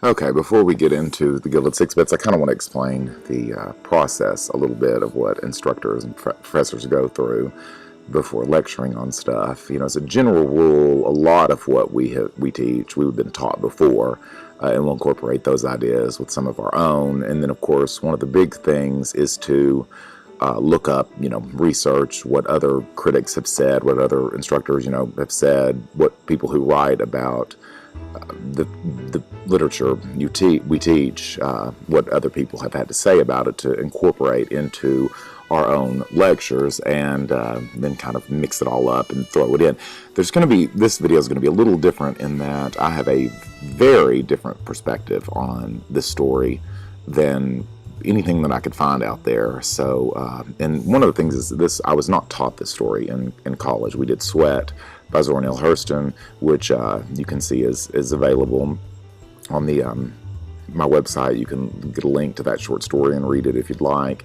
Okay, before we get into the Gilded Six Bits, I kind of want to explain the process a little bit of what instructors and professors go through before lecturing on stuff. You know, as a general rule, a lot of what we teach, we've been taught before, and we'll incorporate those ideas with some of our own. And then, of course, one of the big things is to look up, research what other critics have said, what other instructors, have said, what people who write about the literature we teach, what other people have had to say about it to incorporate into our own lectures, and then kind of mix it all up and throw it in. This video is going to be a little different in that I have a very different perspective on this story than anything that I could find out there. So, and one of the things is this: I was not taught this story in college. We did Sweat by Zora Neale Hurston, which you can see is available on the my website. You can get a link to that short story and read it if you'd like.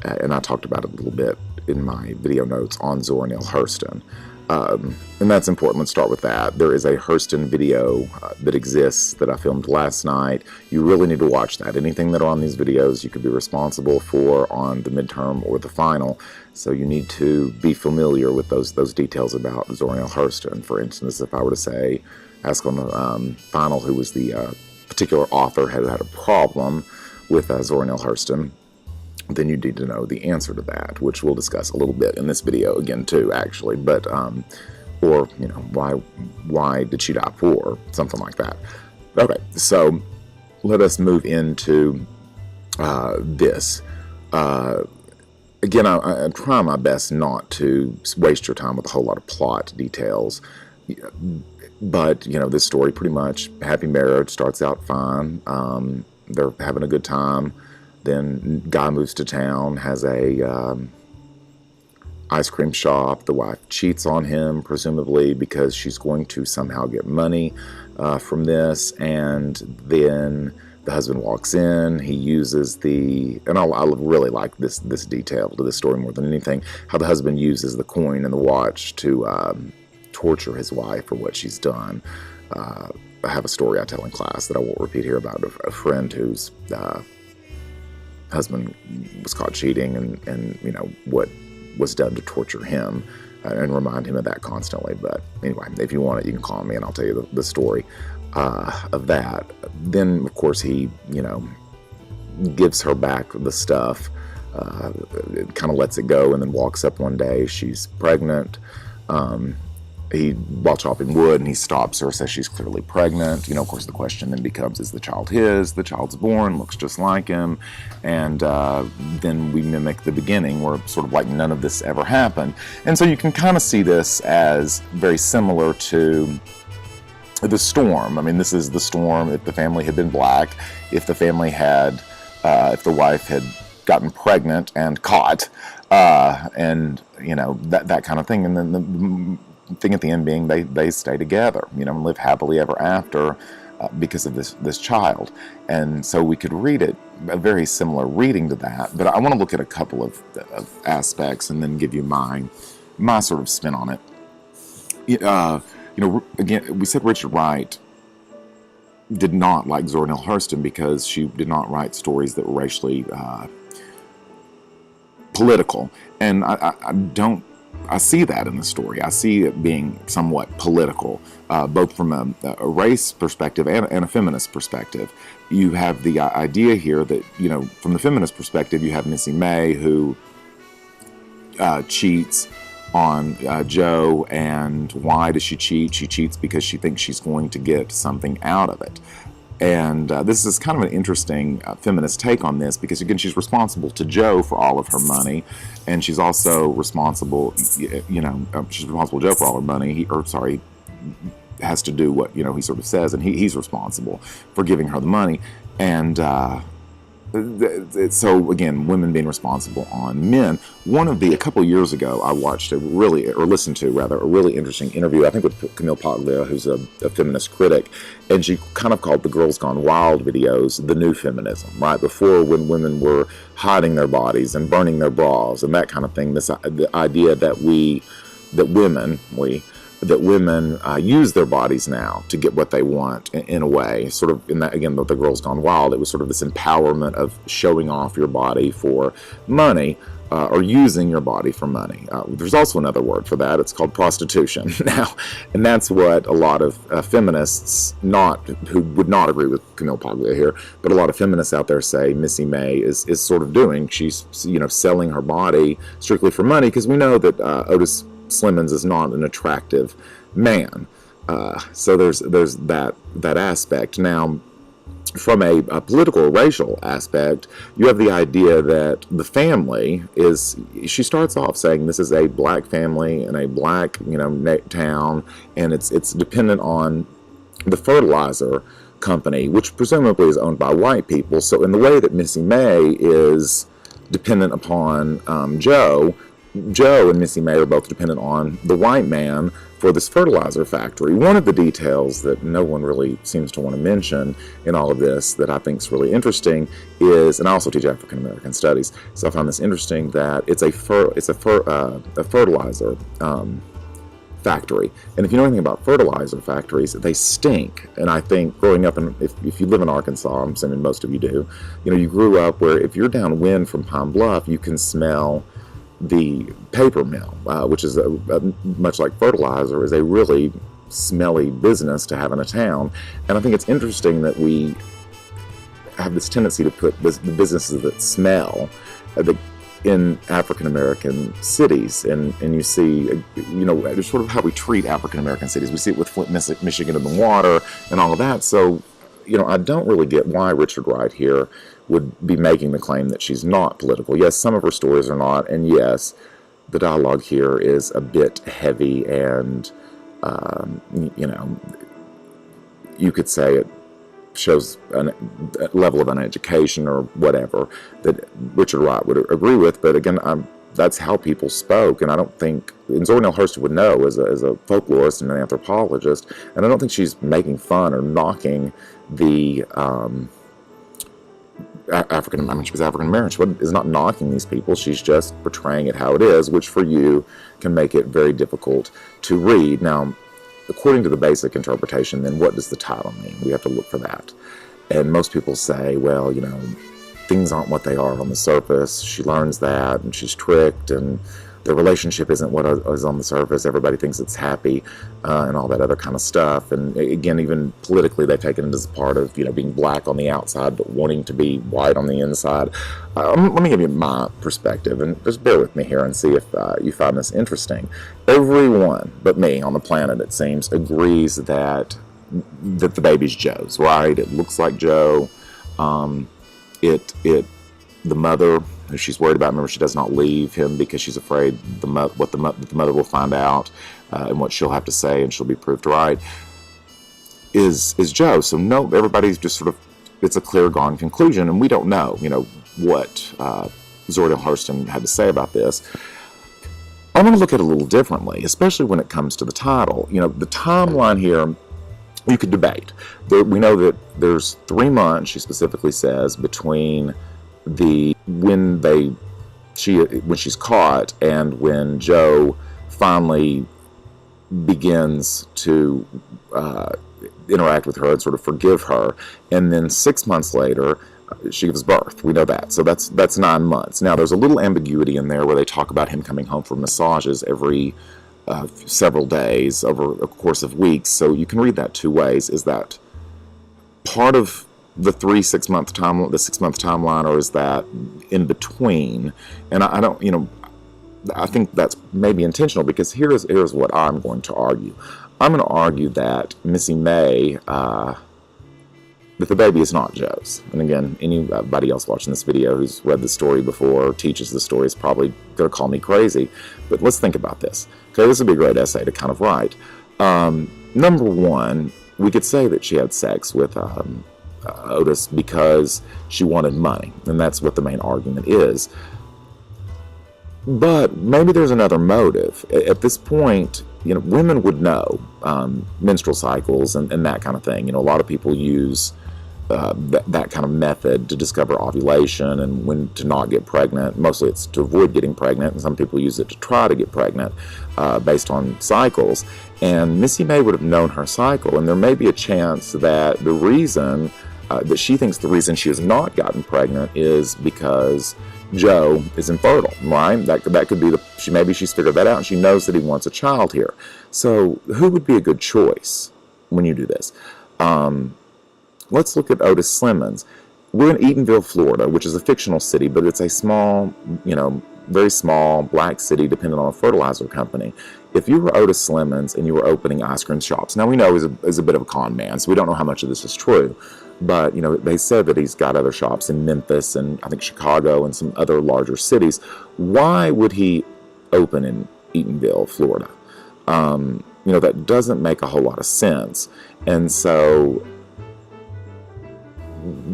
And I talked about it a little bit in my video notes on Zora Neale Hurston. And that's important. Let's start with that. There is a Hurston video that exists that I filmed last night. You really need to watch that. Anything that are on these videos you could be responsible for on the midterm or the final. So you need to be familiar with those details about Zora Neale Hurston. For instance, if I were to say, ask on the final who was the particular author had a problem with Zora Neale Hurston, then you need to know the answer to that, which we'll discuss a little bit in this video again too, actually. But or why did she die poor, something like that. Okay, so let us move into this. Again, I try my best not to waste your time with a whole lot of plot details. But this story, pretty much happy marriage, starts out fine. They're having a good time. Then guy moves to town, has a ice cream shop. The wife cheats on him, presumably because she's going to somehow get money from this. And then the husband walks in. He uses and I really like this detail to this story more than anything, how the husband uses the coin and the watch to torture his wife for what she's done. I have a story I tell in class that I won't repeat here about a friend whose husband was caught cheating, and what was done to torture him, and remind him of that constantly. But anyway, if you want it, you can call me and I'll tell you the story of that. Then of course he gives her back the stuff, kind of lets it go, and then walks up one day. She's pregnant. While chopping wood, and he stops her, says she's clearly pregnant. Of course, the question then becomes, is the child his? The child's born, looks just like him. And then we mimic the beginning, where sort of like none of this ever happened. And so you can kind of see this as very similar to the storm. I mean, this is the storm if the family had been black, if the family had, if the wife had gotten pregnant and caught, and, that kind of thing. And then the thing at the end being they stay together, and live happily ever after because of this child. And so we could read it, a very similar reading to that, but I want to look at a couple of aspects and then give you my sort of spin on it. Again, we said Richard Wright did not like Zora Neale Hurston because she did not write stories that were racially political, and I see that in the story. I see it being somewhat political, both from a race perspective and a feminist perspective. You have the idea here that, from the feminist perspective, you have Missy May, who cheats on Joe. And why does she cheat? She cheats because she thinks she's going to get something out of it. And this is kind of an interesting feminist take on this, because again, she's responsible to Joe for all of her money, and she's also responsible, she's responsible to Joe for all her money. Has to do what he sort of says, and he's responsible for giving her the money. And so again, women being responsible on men. A couple of years ago, I watched listened to a really interesting interview, I think with Camille Paglia, who's a feminist critic, and she kind of called the Girls Gone Wild videos the new feminism, right? Before, when women were hiding their bodies and burning their bras and that kind of thing, the idea that women that women use their bodies now to get what they want in a way. Sort of in that, again, the Girls Gone Wild, it was sort of this empowerment of showing off your body for money. Or using your body for money. There's also another word for that. It's called prostitution now, and that's what a lot of feminists, who would not agree with Camille Paglia here, but a lot of feminists out there say Missy May is sort of doing. She's selling her body strictly for money, because we know that Otis Slimmons is not an attractive man. So there's that aspect. Now, from a political or racial aspect, you have the idea that the family she starts off saying this is a black family in a black, town, and it's dependent on the fertilizer company, which presumably is owned by white people. So in the way that Missy May is dependent upon Joe and Missy May are both dependent on the white man for this fertilizer factory. One of the details that no one really seems to want to mention in all of this that I think is really interesting is, and I also teach African American studies, so I find this interesting, that it's a fertilizer factory. And if you know anything about fertilizer factories, they stink. And I think growing up, if you live in Arkansas, I'm assuming most of you do, you grew up where if you're downwind from Pine Bluff, you can smell the paper mill, which is much like fertilizer, is a really smelly business to have in a town. And I think it's interesting that we have this tendency to put the businesses that smell in African American cities, and you see, it's sort of how we treat African American cities. We see it with Flint, Michigan, and the water and all of that. So, I don't really get why Richard Wright here would be making the claim that she's not political. Yes, some of her stories are not, and yes, the dialogue here is a bit heavy, and you could say it shows a level of uneducation or whatever that Richard Wright would agree with. But again, that's how people spoke, and I don't think, and Zora Neale Hurston would know as a folklorist and an anthropologist, and I don't think she's making fun or knocking the she was African American. She is not knocking these people. She's just portraying it how it is, which for you can make it very difficult to read. Now, according to the basic interpretation, then what does the title mean? We have to look for that. And most people say, well, things aren't what they are on the surface. She learns that, and she's tricked, and the relationship isn't what is on the surface. Everybody thinks it's happy, and all that other kind of stuff. And again, even politically, they've taken it as part of, being black on the outside, but wanting to be white on the inside. Let me give you my perspective, and just bear with me here and see if you find this interesting. Everyone but me on the planet, it seems, agrees that the baby's Joe's, right? It looks like Joe. The mother, who she's worried about, remember, she does not leave him because she's afraid the mother will find out, and what she'll have to say, and she'll be proved right, is Joe. So no, everybody's just sort of, it's a clear gone conclusion, and we don't know, what Zora Neale Hurston had to say about this. I want to look at it a little differently, especially when it comes to the title. The timeline here, you could debate. We know that there's 3 months, she specifically says, between when she's caught and when Joe finally begins to interact with her and sort of forgive her, and then 6 months later she gives birth. We know that. So that's 9 months. Now there's a little ambiguity in there where they talk about him coming home for massages every several days over a course of weeks. So you can read that 2 ways. Is that part of the 6 month timeline, or is that in between? And I don't, I think that's maybe intentional, because here's what I'm going to argue. I'm going to argue that Missy May, that the baby is not Joe's. And again, anybody else watching this video who's read the story before or teaches the story is probably going to call me crazy. But let's think about this. Okay, this would be a great essay to kind of write. Number one, we could say that she had sex with Otis because she wanted money, and that's what the main argument is. But maybe there's another motive. At this point, women would know menstrual cycles and that kind of thing. A lot of people use that kind of method to discover ovulation and when to not get pregnant. Mostly it's to avoid getting pregnant, and some people use it to try to get pregnant based on cycles. And Missy May would have known her cycle, and there may be a chance that the reason that she thinks the reason she has not gotten pregnant is because Joe is infertile, right? That could be maybe she's figured that out and she knows that he wants a child here. So who would be a good choice when you do this? Let's look at Otis Slimmons. We're in Eatonville, Florida, which is a fictional city, but it's a small, very small black city dependent on a fertilizer company. If you were Otis Slimmons and you were opening ice cream shops, now we know he's a bit of a con man, so we don't know how much of this is true. But, they said that he's got other shops in Memphis and I think Chicago and some other larger cities. Why would he open in Eatonville, Florida? That doesn't make a whole lot of sense. And so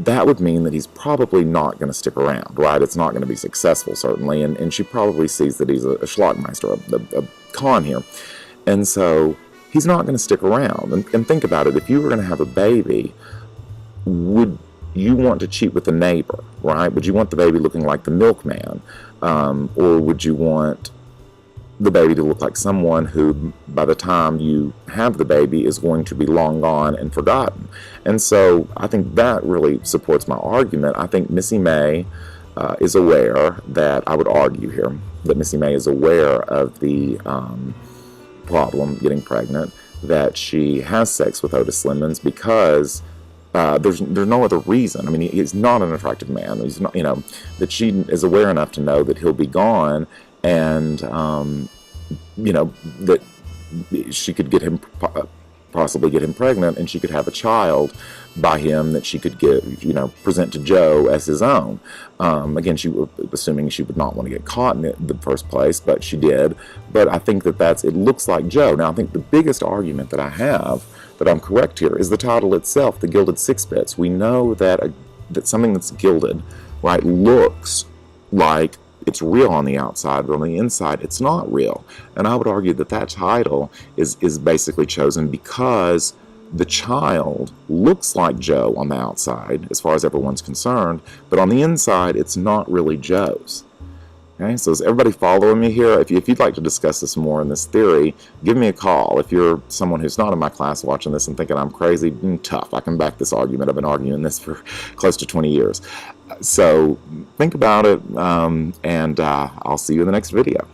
that would mean that he's probably not going to stick around, right? It's not going to be successful, certainly. And she probably sees that he's a schlockmeister, a con here. And so he's not going to stick around. And think about it. If you were going to have a baby, would you want to cheat with the neighbor, right? Would you want the baby looking like the milkman? Or would you want the baby to look like someone who, by the time you have the baby, is going to be long gone and forgotten? And so I think that really supports my argument. I think Missy May is aware that, I would argue here, that Missy May is aware of the problem, getting pregnant, that she has sex with Otis Slimmons because there's no other reason. I mean, he's not an attractive man. He's not, that she is aware enough to know that he'll be gone, and that she could possibly get him pregnant, and she could have a child by him that she could present to Joe as his own. Again, assuming she would not want to get caught in the first place, but she did. But I think it looks like Joe. Now, I think the biggest argument that I have that I'm correct here is the title itself, the Gilded Six Bits. We know that something that's gilded, right, looks like it's real on the outside, but on the inside, it's not real. And I would argue that title is basically chosen because the child looks like Joe on the outside, as far as everyone's concerned, but on the inside, it's not really Joe's. Okay, so is everybody following me here? If you'd like to discuss this more in this theory, give me a call. If you're someone who's not in my class watching this and thinking I'm crazy, tough. I can back this argument. I've been arguing this for close to 20 years. So think about it, and I'll see you in the next video.